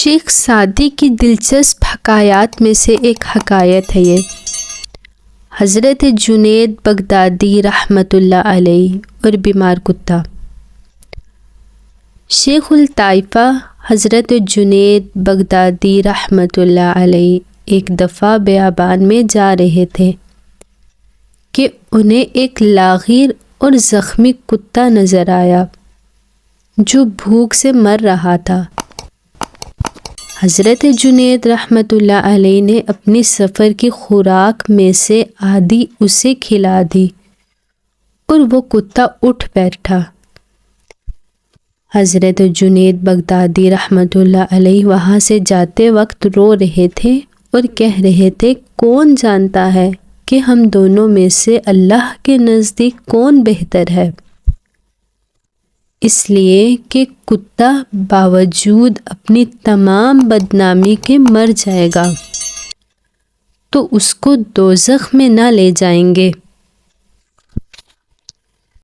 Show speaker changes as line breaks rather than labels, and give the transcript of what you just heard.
شیخ Saadi کی دلچسپ حکایات میں سے ایک حکایت ہے یہ۔ حضرت جنید بغدادی رحمۃ اللہ علیہ اور بیمار کتا۔ شیخ الطائفہ حضرت جنید بغدادی رحمۃ اللہ علیہ ایک دفعہ بیابان میں جا رہے تھے کہ انہیں ایک لاغیر اور زخمی کتا نظر آیا جو بھوک سے مر رہا تھا۔ حضرت جنید رحمۃ اللہ علیہ نے اپنی سفر کی خوراک میں سے آدھی اسے کھلا دی اور وہ کتا اٹھ بیٹھا۔ حضرت جنید بغدادی رحمۃ اللہ علیہ وہاں سے جاتے وقت رو رہے تھے اور کہہ رہے تھے، کون جانتا ہے کہ ہم دونوں میں سے اللہ کے نزدیک کون بہتر ہے؟ اس لیے کہ کتا باوجود اپنی تمام بدنامی کے مر جائے گا تو اس کو دوزخ میں نہ لے جائیں گے۔